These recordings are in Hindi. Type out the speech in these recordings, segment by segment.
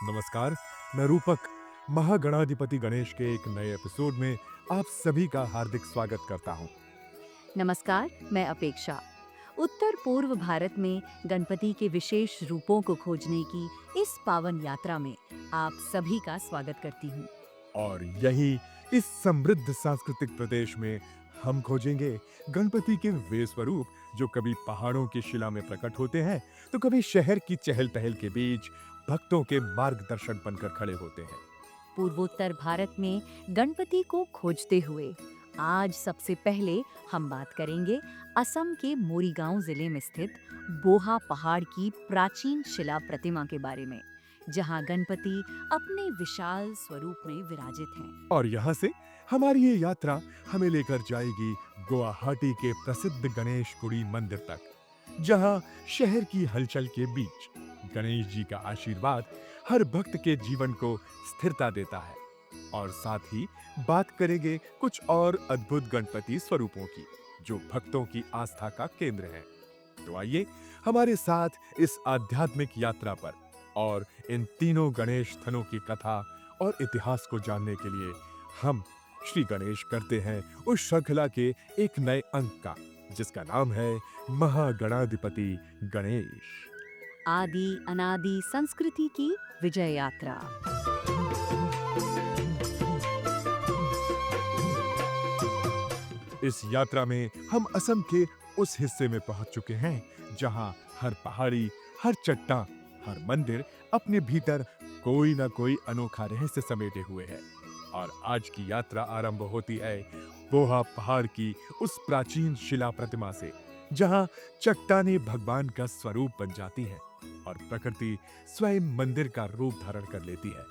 नमस्कार, मैं रूपक महागणाधिपति गणेश के एक नए एपिसोड में आप सभी का हार्दिक स्वागत करता हूँ। नमस्कार, मैं अपेक्षा। उत्तर पूर्व भारत में गणपति के विशेष रूपों को खोजने की इस पावन यात्रा में आप सभी का स्वागत करती हूँ। और यही इस समृद्ध सांस्कृतिक प्रदेश में हम खोजेंगे गणपति के वे स्वरूप जो कभी पहाड़ों की शिला में प्रकट होते हैं तो कभी शहर की चहल पहल के बीच भक्तों के मार्गदर्शन बनकर खड़े होते हैं। पूर्वोत्तर भारत में गणपति को खोजते हुए आज सबसे पहले हम बात करेंगे असम के मोरीगांव जिले में स्थित बोहा पहाड़ की प्राचीन शिला प्रतिमा के बारे में, जहां गणपति अपने विशाल स्वरूप में विराजित हैं। और यहाँ से हमारी ये यात्रा हमें लेकर जाएगी गुवाहाटी के प्रसिद्ध गणेशपुरी मंदिर तक, जहाँ शहर की हलचल के बीच गणेश जी का आशीर्वाद हर भक्त के जीवन को स्थिरता देता है। और साथ ही बात करेंगे कुछ और अद्भुत गणपति स्वरूपों की जो भक्तों की आस्था का केंद्र है। तो आइए हमारे साथ इस आध्यात्मिक यात्रा पर और इन तीनों गणेश स्थनों की कथा और इतिहास को जानने के लिए हम श्री गणेश करते हैं उस श्रृंखला के एक नए अंक का, जिसका नाम है महागणाधिपति गणेश। आदि अनादि संस्कृति की विजय यात्रा। इस यात्रा में हम असम के उस हिस्से में पहुंच चुके हैं जहां हर पहाड़ी, हर चट्टान, हर मंदिर अपने भीतर कोई ना कोई अनोखा रहस्य समेटे हुए है। और आज की यात्रा आरंभ होती है बोहा पहाड़ की उस प्राचीन शिला प्रतिमा से, जहां चट्टानें भगवान का स्वरूप बन जाती हैं और प्रकृति स्वयं मंदिर का रूप धारण कर लेती है।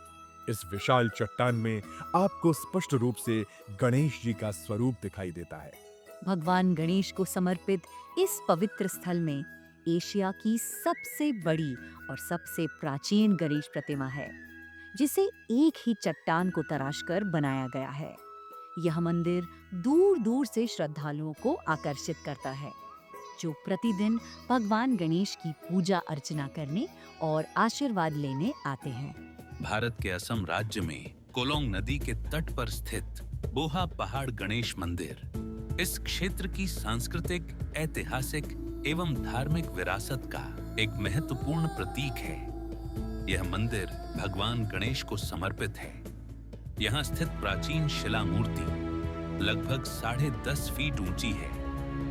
इस विशाल चट्टान में आपको स्पष्ट रूप से गणेश जी का स्वरूप दिखाई देता है। भगवान गणेश को समर्पित इस पवित्र स्थल में एशिया की सबसे बड़ी और सबसे प्राचीन गणेश प्रतिमा है, जिसे एक ही चट्टान को तराशकर बनाया गया है। यह मंदिर दूर दूर से श्रद्धालुओं को आकर्षित करता है, जो प्रतिदिन भगवान गणेश की पूजा अर्चना करने और आशीर्वाद लेने आते हैं। भारत के असम राज्य में कोलोंग नदी के तट पर स्थित बोहा पहाड़ गणेश मंदिर इस क्षेत्र की सांस्कृतिक, ऐतिहासिक एवं धार्मिक विरासत का एक महत्वपूर्ण प्रतीक है। यह मंदिर भगवान गणेश को समर्पित है। यहाँ स्थित प्राचीन शिला मूर्ति लगभग 10.5 फीट ऊंची है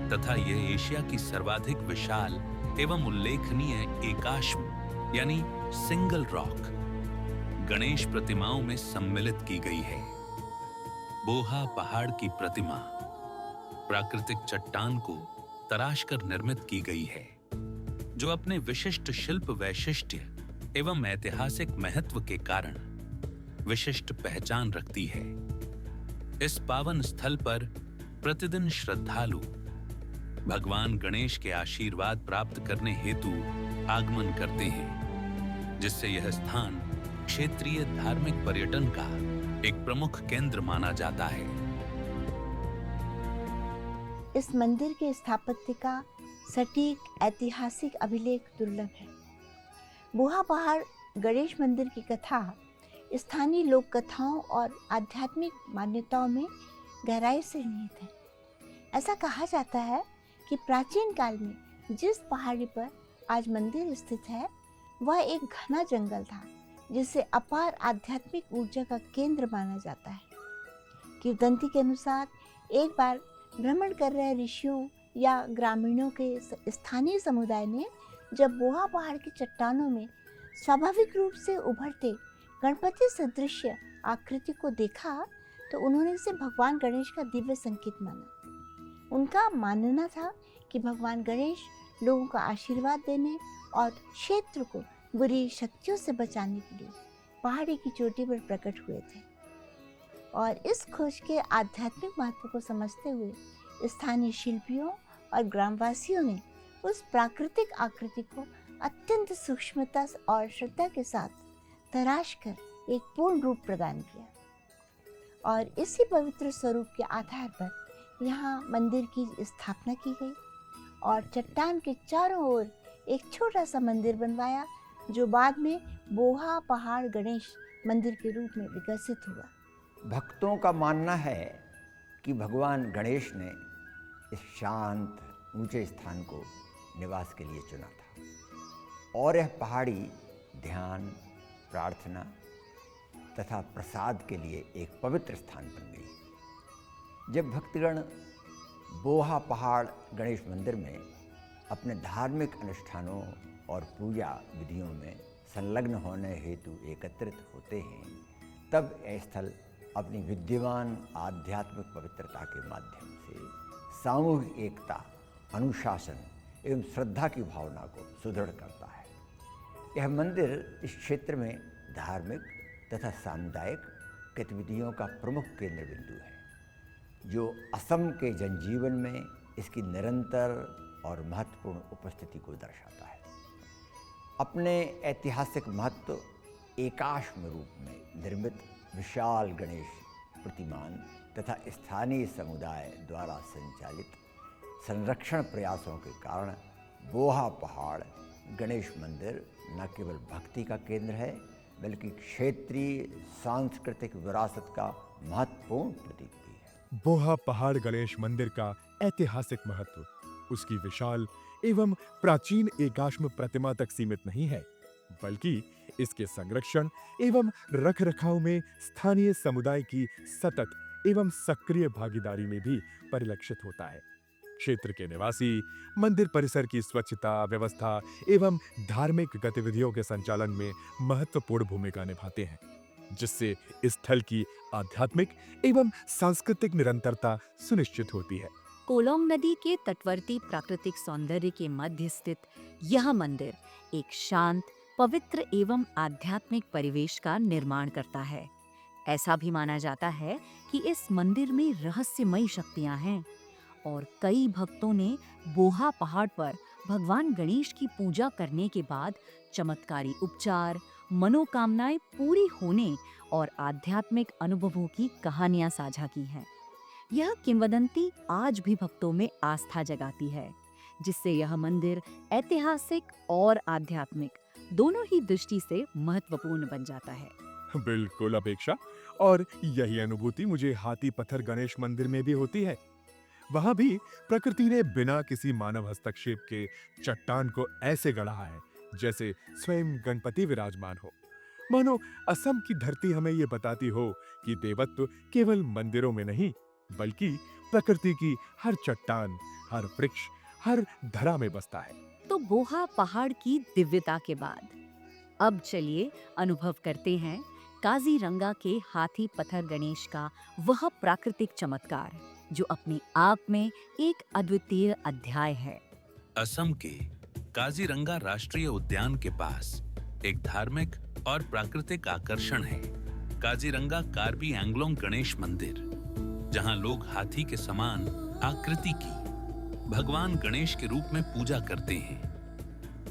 तथा यह एशिया की सर्वाधिक विशाल एवं उल्लेखनीय एकाश्म यानी सिंगल रॉक गणेश प्रतिमाओं में सम्मिलित की गई है। बोहा पहाड़ की प्रतिमा प्राकृतिक चट्टान को तराशकर निर्मित की गई है, जो अपने विशिष्ट शिल्प वैशिष्ट्य एवं ऐतिहासिक महत्व के कारण विशिष्ट पहचान रखती है। इस पावन स्थल पर प्रतिदिन श्रद्धालु भगवान गणेश के आशीर्वाद प्राप्त करने हेतु आगमन करते हैं, जिससे यह स्थान क्षेत्रीय धार्मिक पर्यटन का एक प्रमुख केंद्र माना जाता है। इस मंदिर के स्थापत्य का सटीक ऐतिहासिक अभिलेख दुर्लभ है। बोहा पहाड़ गणेश मंदिर की कथा स्थानीय लोक कथाओं और आध्यात्मिक मान्यताओं में गहराई से निहित है। ऐसा कहा जाता है कि प्राचीन काल में जिस पहाड़ी पर आज मंदिर स्थित है, वह एक घना जंगल था, जिसे अपार आध्यात्मिक ऊर्जा का केंद्र माना जाता है। किंवदंती के अनुसार एक बार भ्रमण कर रहे ऋषियों या ग्रामीणों के स्थानीय समुदाय ने जब बोहा पहाड़ की चट्टानों में स्वाभाविक रूप से उभरते गणपति सदृश आकृति को देखा तो उन्होंने इसे भगवान गणेश का दिव्य संकेत माना। उनका मानना था कि भगवान गणेश लोगों का आशीर्वाद देने और क्षेत्र को बुरी शक्तियों से बचाने के लिए पहाड़ी की चोटी पर प्रकट हुए थे। और इस खोज के आध्यात्मिक महत्व को समझते हुए स्थानीय शिल्पियों और ग्रामवासियों ने उस प्राकृतिक आकृति को अत्यंत सूक्ष्मता और श्रद्धा के साथ तराश कर एक पूर्ण रूप प्रदान किया। और इसी पवित्र स्वरूप के आधार पर यहाँ मंदिर की स्थापना की गई और चट्टान के चारों ओर एक छोटा सा मंदिर बनवाया, जो बाद में बोहा पहाड़ गणेश मंदिर के रूप में विकसित हुआ। भक्तों का मानना है कि भगवान गणेश ने इस शांत ऊंचे स्थान को निवास के लिए चुना था और यह पहाड़ी ध्यान, प्रार्थना तथा प्रसाद के लिए एक पवित्र स्थान बन गई। जब भक्तगण बोहा पहाड़ गणेश मंदिर में अपने धार्मिक अनुष्ठानों और पूजा विधियों में संलग्न होने हेतु एकत्रित होते हैं, तब यह स्थल अपनी विद्यमान आध्यात्मिक पवित्रता के माध्यम से सामूहिक एकता, अनुशासन एवं श्रद्धा की भावना को सुदृढ़ करता है। यह मंदिर इस क्षेत्र में धार्मिक तथा सामुदायिक गतिविधियों का प्रमुख केंद्र बिंदु है, जो असम के जनजीवन में इसकी निरंतर और महत्वपूर्ण उपस्थिति को दर्शाता है। अपने ऐतिहासिक महत्व एकाश्म रूप में निर्मित विशाल गणेश प्रतिमान तथा स्थानीय समुदाय द्वारा संचालित संरक्षण प्रयासों के कारण बोहा पहाड़ गणेश मंदिर न केवल भक्ति का केंद्र है, बल्कि क्षेत्रीय सांस्कृतिक विरासत का महत्वपूर्ण प्रतीक भी है। बोहा पहाड़ गणेश मंदिर का ऐतिहासिक महत्व उसकी विशाल एवं प्राचीन एकाश्म प्रतिमा तक सीमित नहीं है, बल्कि इसके संरक्षण एवं रखरखाव में स्थानीय समुदाय की सतत एवं सक्रिय भागीदारी में भी परिलक्षित होता है। क्षेत्र के निवासी मंदिर परिसर की स्वच्छता, व्यवस्था एवं धार्मिक गतिविधियों के संचालन में महत्वपूर्ण भूमिका निभाते हैं, जिससे इस स्थल की आध्यात्मिक एवं सांस्कृतिक निरंतरता सुनिश्चित होती है। कोलोंग नदी के तटवर्ती प्राकृतिक सौंदर्य के मध्य स्थित यह मंदिर एक शांत, पवित्र एवं आध्यात्मिक परिवेश का निर्माण करता है। ऐसा भी माना जाता है कि इस मंदिर में रहस्यमयी शक्तियां हैं और कई भक्तों ने बोहा पहाड़ पर भगवान गणेश की पूजा करने के बाद चमत्कारी उपचार, मनोकामनाएं पूरी होने और आध्यात्मिक अनुभवों की कहानियां साझा की हैं। यह किंवदंती आज भी भक्तों में आस्था जगाती है, जिससे यह मंदिर ऐतिहासिक और आध्यात्मिक दोनों ही दृष्टि से महत्वपूर्ण बन जाता है। बिल्कुल अपेक्षा, और यही अनुभूति मुझे हाथी पत्थर गणेश मंदिर में भी होती है। वहां भी प्रकृति ने बिना किसी मानव हस्तक्षेप के चट्टान को ऐसे गढ़ा है जैसे स्वयं गणपति विराजमान हो। मानो असम की धरती हमें ये बताती हो कि देवत्व केवल मंदिरों में नहीं, बल्कि प्रकृति की हर चट्टान, हर वृक्ष, हर धरा में बसता है। तो बोहा पहाड़ की दिव्यता के बाद अब चलिए अनुभव करते हैं काजीरंगा के हाथी पत्थर गणेश का वह प्राकृतिक चमत्कार, जो अपने आप में एक अद्वितीय अध्याय है। असम के काजीरंगा राष्ट्रीय उद्यान के पास एक धार्मिक और प्राकृतिक आकर्षण है काजीरंगा कार्बी एंग्लोंग गणेश मंदिर, जहां लोग हाथी के समान आकृति की भगवान गणेश के रूप में पूजा करते हैं।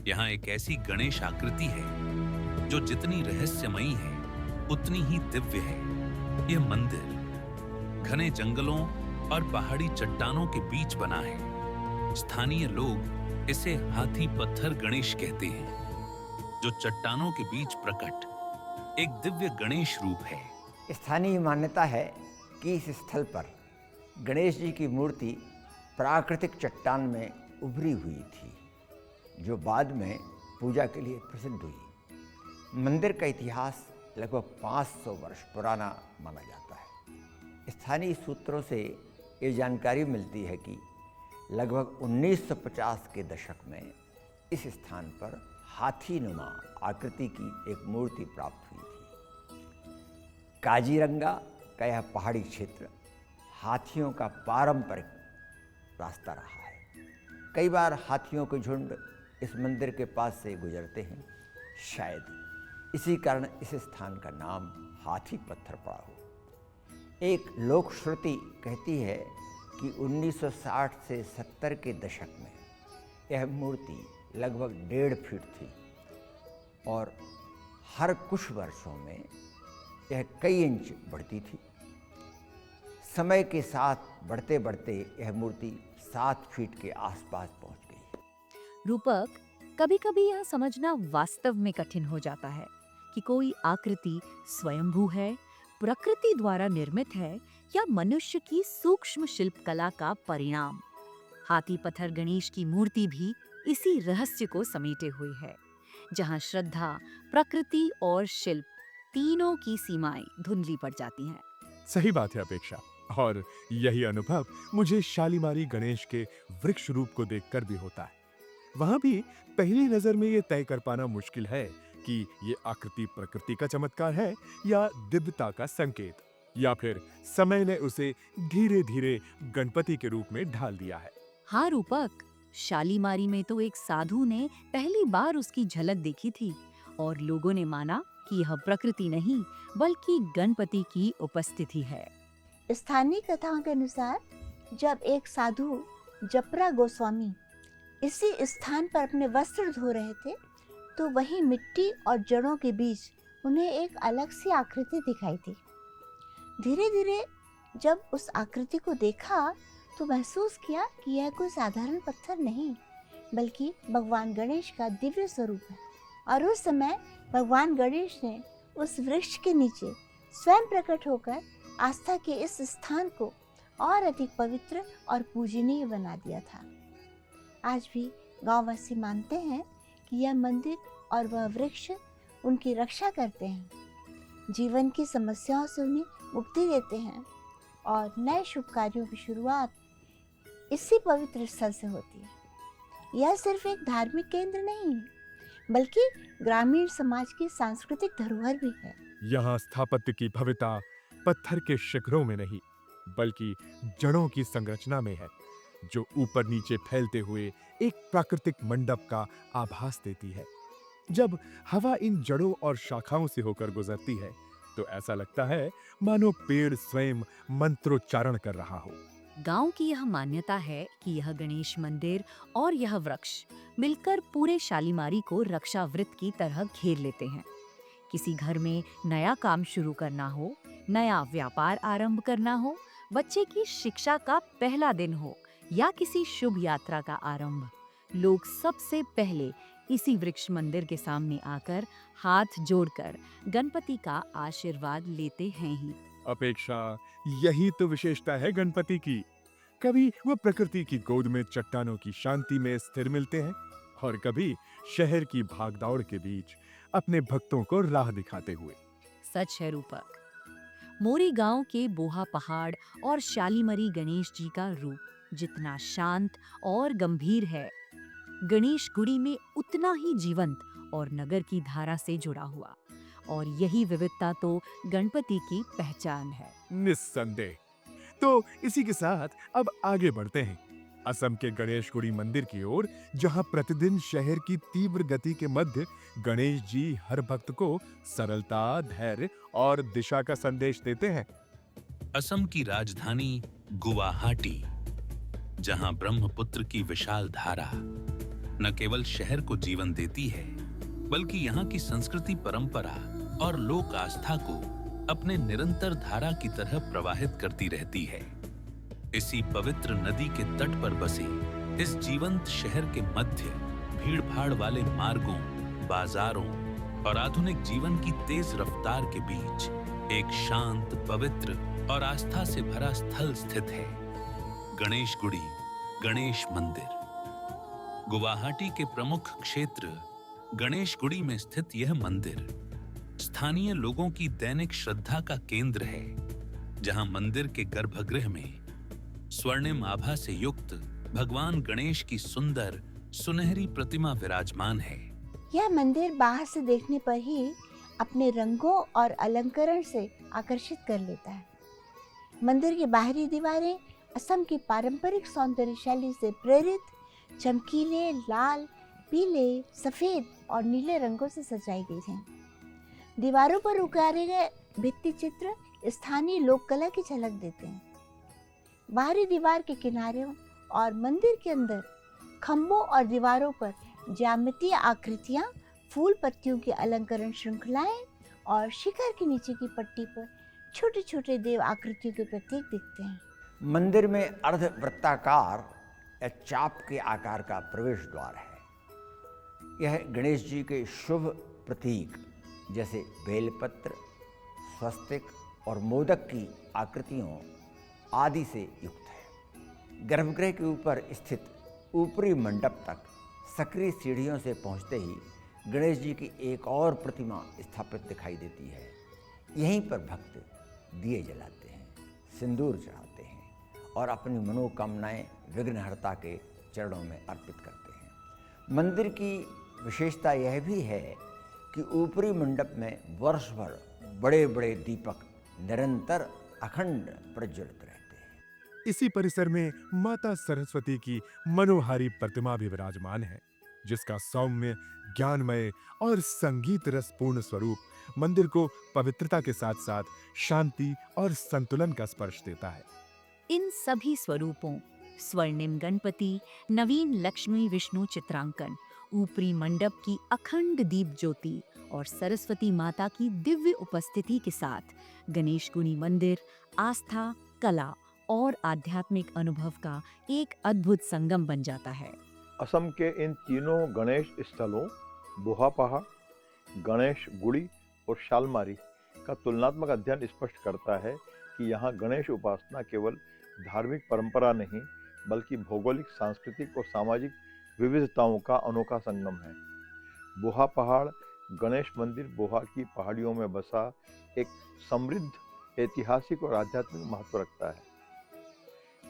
यहाँ एक ऐसी गणेश आकृति है जो जितनी रहस्यमयी है उतनी ही दिव्य है। यह मंदिर घने जंगलों और पहाड़ी चट्टानों के बीच बना है। स्थानीय लोग इसे हाथी पत्थर गणेश कहते हैं, जो चट्टानों के बीच प्रकट एक दिव्य गणेश रूप है। स्थानीय मान्यता है कि इस स्थल पर गणेश जी की मूर्ति प्राकृतिक चट्टान में उभरी हुई थी, जो बाद में पूजा के लिए प्रसिद्ध हुई। मंदिर का इतिहास लगभग 500 वर्ष पुराना माना जाता है। स्थानीय सूत्रों से ये जानकारी मिलती है कि लगभग 1950 के दशक में इस स्थान पर हाथीनुमा आकृति की एक मूर्ति प्राप्त हुई थी। काजीरंगा का यह पहाड़ी क्षेत्र हाथियों का पारंपरिक रास्ता रहा है। कई बार हाथियों के झुंड इस मंदिर के पास से गुजरते हैं। शायद इसी कारण इस स्थान का नाम हाथी पत्थर पड़ा हो। एक लोक श्रुति कहती है कि 1960 से 70 के दशक में यह मूर्ति लगभग 1.5 फीट थी और हर कुछ वर्षों में यह कई इंच बढ़ती थी। समय के साथ बढ़ते बढ़ते यह मूर्ति 7 फीट के आसपास पहुंच गई। रूपक, कभी-कभी यह समझना वास्तव में कठिन हो जाता है कि कोई आकृति स्वयंभू है, प्रकृति द्वारा निर्मित है या मनुष्य की सूक्ष्म शिल्पकला का परिणाम। हाथी पत्थर गणेश की मूर्ति भी इसी रहस्य को समेटे हुए है, जहां श्रद्धा, प्रकृति और शिल्प तीनों की सीमाएं धुंधली पड़ जाती हैं। सही बात है अपेक्षा, और यही अनुभव मुझे शालीमारी गणेश के वृक्ष रूप को देखकर भी होता है। वहां भी पहली नजर में ये तय कर पाना मुश्किल है कि ये आकृति प्रकृति का चमत्कार है या दिव्यता का संकेत, या फिर समय ने उसे धीरे धीरे गणपति के रूप में ढाल दिया है। हाँ रूपक, शालीमारी में तो एक साधु ने पहली बार उसकी झलक देखी थी और लोगों ने माना कि यह प्रकृति नहीं बल्कि गणपति की उपस्थिति है। स्थानीय कथाओं के अनुसार जब एक साधु जपरा गोस्वामी इसी स्थान पर अपने वस्त्र धो रहे थे तो वहीं मिट्टी और जड़ों के बीच उन्हें एक अलग सी आकृति दिखाई दी। धीरे धीरे जब उस आकृति को देखा तो महसूस किया कि यह कोई साधारण पत्थर नहीं बल्कि भगवान गणेश का दिव्य स्वरूप है। और उस समय भगवान गणेश ने उस वृक्ष के नीचे स्वयं प्रकट होकर आस्था के इस स्थान को और अधिक पवित्र और पूजनीय बना दिया था। आज भी गांववासी मानते हैं कि यह मंदिर और वह वृक्ष उनकी रक्षा करते हैं, जीवन की समस्याओं से उन्हें मुक्ति देते हैं और नए शुभ कार्यों की शुरुआत इसी पवित्र स्थल से होती है। यह सिर्फ एक धार्मिक केंद्र नहीं बल्कि ग्रामीण समाज की सांस्कृतिक धरोहर भी है। यहाँ स्थापत्य की भव्यता पत्थर के शिखरों में नहीं बल्कि जड़ों की संरचना में है, जो ऊपर नीचे फैलते हुए एक प्राकृतिक मंडप का आभास देती है। जब हवा इन जड़ों और शाखाओं से होकर गुजरती है तो ऐसा लगता है मानो पेड़ स्वयं मंत्रोच्चारण कर रहा हो। गांव की यह मान्यता है कि यह गणेश मंदिर और यह वृक्ष मिलकर पूरे शालीमारी को रक्षावृत्त की तरह घेर लेते हैं। किसी घर में नया काम शुरू करना हो, नया व्यापार आरंभ करना हो, बच्चे की शिक्षा का पहला दिन हो या किसी शुभ यात्रा का आरंभ, लोग सबसे पहले इसी वृक्ष मंदिर के सामने आकर हाथ जोड़कर गणपति का आशीर्वाद लेते हैं ही। अपेक्षा, यही तो विशेषता है गणपति की। कभी वह प्रकृति की गोद में चट्टानों की शांति में स्थिर मिलते हैं और कभी शहर की भागदौड़ के बीच अपने भक्तों को राह दिखाते हुए। सच है रूपक, मोरी गांव के बोहा पहाड़ और शालीमरी गणेश जी का रूप जितना शांत और गंभीर है, गणेश गुड़ी में उतना ही जीवंत और नगर की धारा से जुड़ा हुआ। और यही विविधता तो गणपति की पहचान है। निस्संदेह। तो इसी के साथ अब आगे बढ़ते हैं असम के गणेशगुड़ी मंदिर की ओर, जहां प्रतिदिन शहर की तीव्र गति के मध्य गणेश जी हर भक्त को सरलता, धैर्य और दिशा का संदेश देते हैं। असम की राजधानी गुवाहाटी, जहां ब्रह्मपुत्र की विशाल धारा न केवल शहर को जीवन देती है बल्कि यहाँ की संस्कृति, परंपरा और लोक आस्था को अपने निरंतर धारा की तरह प्रवाहित करती रहती है। इसी पवित्र नदी के तट पर बसे इस जीवंत शहर के मध्य भीड़-भाड़ वाले मार्गों, बाजारों और आधुनिक जीवन की तेज रफ्तार के बीच एक शांत, पवित्र और आस्था से भरा स्थल स्थित है, गणेशगुड़ी गणेश मंदिर। गुवाहाटी के प्रमुख क्षेत्र गणेशगुड़ी में स्थित यह मंदिर स्थानीय लोगों की दैनिक श्रद्धा का केंद्र है, जहां मंदिर के गर्भगृह में स्वर्णिम आभा से युक्त भगवान गणेश की सुंदर सुनहरी प्रतिमा विराजमान है। यह मंदिर बाहर से देखने पर ही अपने रंगों और अलंकरण से आकर्षित कर लेता है। मंदिर की बाहरी दीवारें असम की पारंपरिक सौंदर्य शैली से प्रेरित चमकीले लाल, पीले, सफेद और नीले रंगों से सजाई गई हैं। दीवारों पर उकेरे गए भित्ति चित्र स्थानीय लोक कला की झलक देते हैं। बाहरी दीवार के किनारों और मंदिर के अंदर खंभों और दीवारों पर ज्यामितीय आकृतियां, फूल पत्तियों की अलंकरण श्रृंखलाएं और शिखर के नीचे की पट्टी पर छोटे छोटे देव आकृतियों के प्रतीक दिखते हैं। मंदिर में अर्धवृत्ताकार या चाप के आकार का प्रवेश द्वार है। यह गणेश जी के शुभ प्रतीक जैसे बेलपत्र, स्वस्तिक और मोदक की आकृतियों आदि से युक्त है। गर्भगृह के ऊपर स्थित ऊपरी मंडप तक सक्रिय सीढ़ियों से पहुंचते ही गणेश जी की एक और प्रतिमा स्थापित दिखाई देती है। यहीं पर भक्त दिए जलाते हैं, सिंदूर चढ़ाते हैं और अपनी मनोकामनाएं विघ्नहर्ता के चरणों में अर्पित करते हैं। मंदिर की विशेषता यह भी है कि ऊपरी मंडप में वर्ष भर बड़े बड़े दीपक निरंतर अखंड प्रज्वलित रहते हैं। इसी परिसर में माता सरस्वती की मनोहारी प्रतिमा भी विराजमान है, जिसका सौम्य, ज्ञानमय और संगीत रसपूर्ण स्वरूप मंदिर को पवित्रता के साथ साथ शांति और संतुलन का स्पर्श देता है। इन सभी स्वरूपों, स्वर्णिम गणपति, नवीन लक्ष्मी विष्णु चित्रांकन, ऊपरी मंडप की अखंड दीप ज्योति और सरस्वती माता की दिव्य उपस्थिति के साथ गणेशगुड़ी मंदिर आस्था, कला और आध्यात्मिक अनुभव का एक अद्भुत संगम बन जाता है। असम के इन तीनों गणेश स्थलों बुहा पहाड़, गणेश गुड़ी और शालमारी का तुलनात्मक अध्ययन स्पष्ट करता है कि यहाँ गणेश उपासना केवल धार्मिक परंपरा नहीं बल्कि भौगोलिक, सांस्कृतिक और सामाजिक विविधताओं का अनोखा संगम है। बुहा पहाड़ गणेश मंदिर बुहा की पहाड़ियों में बसा एक समृद्ध ऐतिहासिक और आध्यात्मिक महत्व रखता है।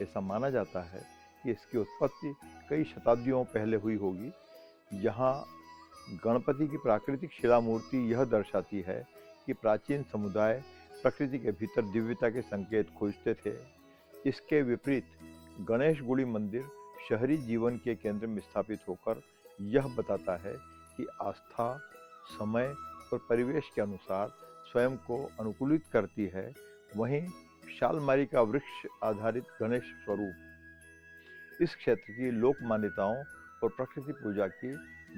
ऐसा माना जाता है कि इसकी उत्पत्ति कई शताब्दियों पहले हुई होगी। यहाँ गणपति की प्राकृतिक शिला मूर्ति यह दर्शाती है कि प्राचीन समुदाय प्रकृति के भीतर दिव्यता के संकेत खोजते थे। इसके विपरीत गणेश गुड़ी मंदिर शहरी जीवन के केंद्र में स्थापित होकर यह बताता है कि आस्था, समय और परिवेश के अनुसार स्वयं को अनुकूलित करती है। वहीं शालमारी का वृक्ष आधारित गणेश स्वरूप इस क्षेत्र की लोक मान्यताओं और प्रकृति पूजा की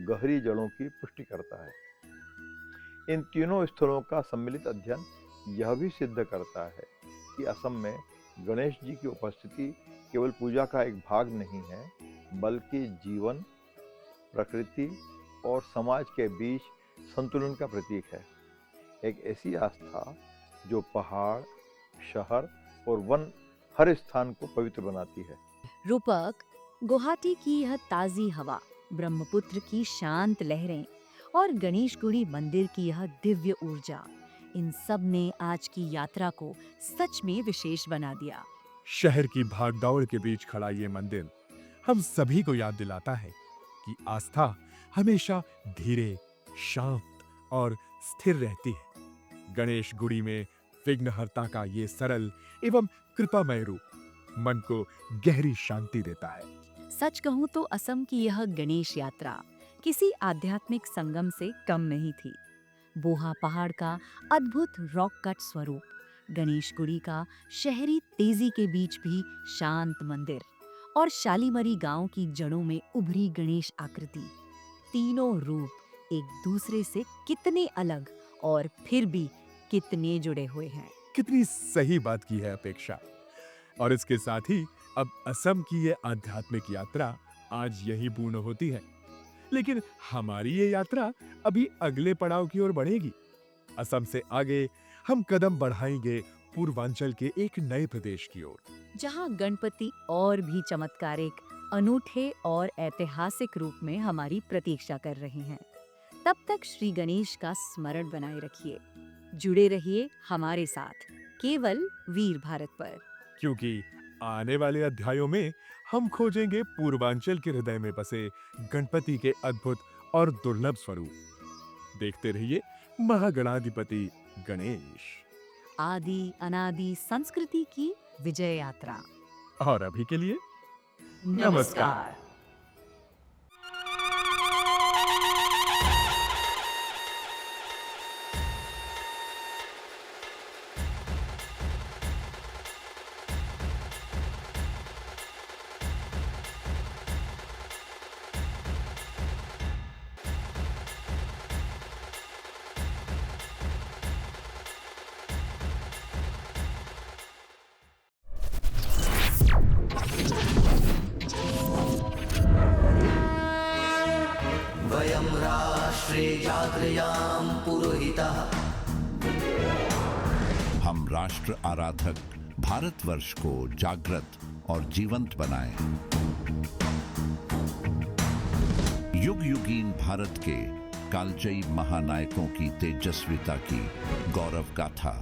गहरी जड़ों की पुष्टि करता है। इन तीनों स्थलों का सम्मिलित अध्ययन यह भी सिद्ध करता है कि असम में गणेश जी की उपस्थिति केवल पूजा का एक भाग नहीं है बल्कि जीवन, प्रकृति और समाज के बीच संतुलन का प्रतीक है। एक ऐसी आस्था जो पहाड़, शहर और वन हर स्थान को पवित्र बनाती है। रूपक, गुवाहाटी की यह ताज़ी हवा, ब्रह्मपुत्र की शांत लहरें और गणेशगुड़ी मंदिर की यह दिव्य ऊर्जा, इन सब ने आज की यात्रा को सच में विशेष बना दिया। शहर की भागदौड़ के बीच खड़ा ये मंदिर हम सभी को याद दिलाता है कि आस्था हमेशा धीरे, शांत और स्थिर रहती है। गणेश गुड़ी में विघ्नहर्ता का ये सरल एवं कृपामय रूप मन को गहरी शांति देता है। सच कहूं तो असम की यह गणेश यात्रा किसी आध्यात्मिक संगम से कम नहीं थी। बोहा पहाड़ का अद्भुत रॉक कट स्वरूप, गणेशगुड़ी का शहरी तेजी के बीच भी शांत मंदिर और शालीमरी गांव की जड़ों में उभरी गणेश आकृति, तीनों रूप एक दूसरे से कितने अलग और फिर भी कितने जुड़े हुए हैं। कितनी सही बात की है अपेक्षा। और इसके साथ ही अब असम की ये आध्यात्मिक यात्रा आज यही पूर्ण होती है, लेकिन हमारी ये यात्रा अभी अगले पड़ाव की ओर बढ़ेगी। असम से आगे हम कदम बढ़ाएंगे पूर्वांचल के एक नए प्रदेश की ओर, जहां गणपति और भी चमत्कारिक, अनूठे और ऐतिहासिक रूप में हमारी प्रतीक्षा कर रहे हैं। तब तक श्री गणेश का स्मरण बनाए रखिए। जुड़े रहिए हमारे साथ केवल वीर भारत पर, क्योंकि आने वाले अध्यायों में हम खोजेंगे पूर्वांचल के हृदय में बसे गणपति के अद्भुत और दुर्लभ स्वरूप। देखते रहिए महागणाधिपति गणेश, आदि अनादि संस्कृति की विजय यात्रा। और अभी के लिए नमस्कार। राष्ट्रे जागृयाम पुरोहितः। हम राष्ट्र आराधक भारतवर्ष को जागृत और जीवंत बनाएं। युग युगीन भारत के कालजयी महानायकों की तेजस्विता की गौरव गाथा